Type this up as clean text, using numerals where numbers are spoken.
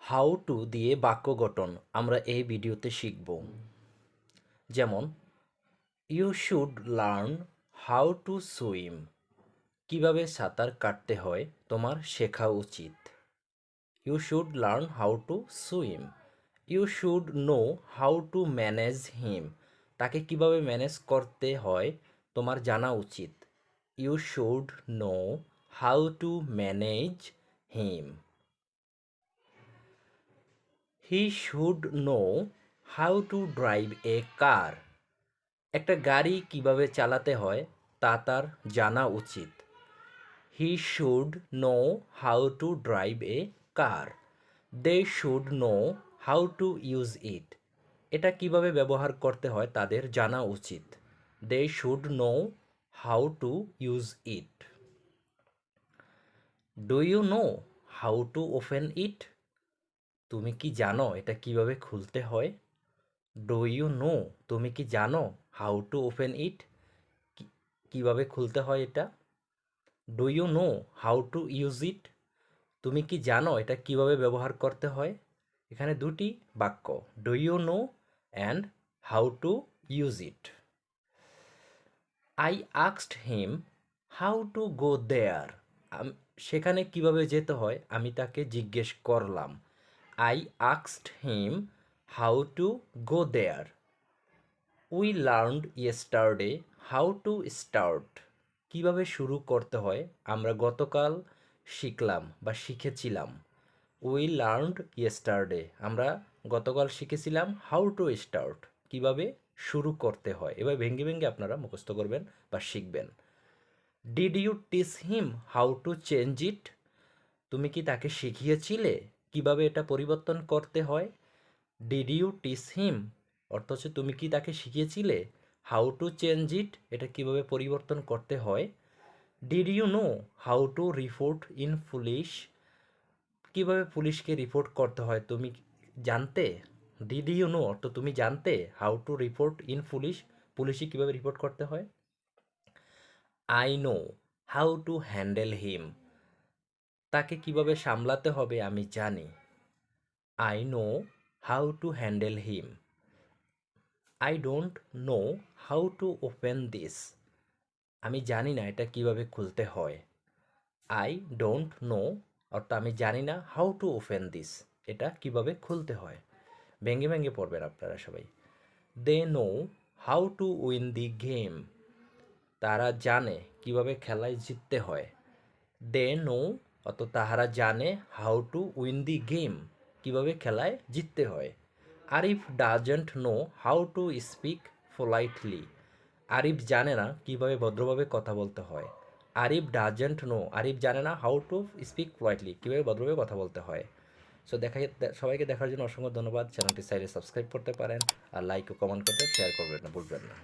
How to দিয়ে বাক্য গঠন আমরা এই ভিডিওতে শিখব। যেমন you should learn how to swim. কিভাবে সাঁতার কাটতে হয় তোমার শেখা উচিত। You should learn how to swim. You should know how to manage him. তাকে কিভাবে ম্যানেজ করতে হয় তোমার জানা উচিত। You should know how to manage him. He should know how to drive a car. একটা গাড়ি কিভাবে চালাতে হয় তা তার জানা উচিত। He should know how to drive a car. They should know how to use it. এটা কিভাবে ব্যবহার করতে হয় তাদের জানা উচিত। They should know how to use it. Do you know how to open it. তুমি কি জানো এটা কিভাবে খুলতে হয়। ডু ইউ নো তুমি কি জানো হাউ টু ওপেন ইট কিভাবে খুলতে হয় এটা। Do you know how to use it তুমি কি জানো এটা কিভাবে ব্যবহার করতে হয়। এখানে দুটি বাক্য, do you know and how to use it. I asked him how to go there. সেখানে কিভাবে যেতে হয় আমি তাকে জিজ্ঞেস করলাম। I asked him how to go there. We learned yesterday how to start. কীভাবে শুরু করতে হয় আমরা গতকাল শিখলাম বা শিখেছিলাম। উই লার্নড ইয়েস্টারডে আমরা গতকাল শিখেছিলাম হাউ টু স্টার্ট কীভাবে শুরু করতে হয়। এবার ভেঙ্গে ভেঙ্গে আপনারা মুখস্থ করবেন বা শিখবেন। Did you teach him how to change it. তুমি কি তাকে শিখিয়েছিলে কিভাবে এটা পরিবর্তন করতে হয়। ডিড ইউ টিচ হিম অর্থ হচ্ছে তুমি কি তাকে শিখিয়েছিলে হাউ টু চেঞ্জ ইট এটা কিভাবে পরিবর্তন করতে হয়। Did you know how to report in police. কিভাবে পুলিশকে রিপোর্ট করতে হয় তুমি জানতে। ডিড ইউ নো অর্থ তুমি জানতে how to report in police পুলিশে কিভাবে রিপোর্ট করতে হয়। I know how to handle him তাকে কিভাবে সামলাতে হবে আমি জানি। I know how to handle him. I don't know how to open this আমি জানি না এটা কিভাবে খুলতে হয়। আই ডোন্ট নো অর্থাৎ আমি জানি না হাউ টু ওপেন দিস এটা কিভাবে খুলতে হয়। ভেঙে ভেঙে পড়বেন আপনারা সবাই। They know how to win the game তারা জানে কিভাবে খেলায় জিততে হয়। দে নো অর্থাৎ তাহারা জানে how to win the game কিভাবে খেলায় জিততে হয়। Arif doesn't know how to speak politely Arif জানে না কিভাবে ভদ্রভাবে কথা বলতে হয়। আরিফ ডাজন্ট নো আরিফ জানে না হাউ টু স্পিক পোলাইটলি কীভাবে ভদ্রভাবে কথা বলতে হয়। সো সবাইকে দেখার জন্য অসংখ্য ধন্যবাদ। চ্যানেলটি চাইলে সাবস্ক্রাইব করতে পারেন আর লাইক ও কমেন্ট করতে শেয়ার করবেন না ভুলবেন না।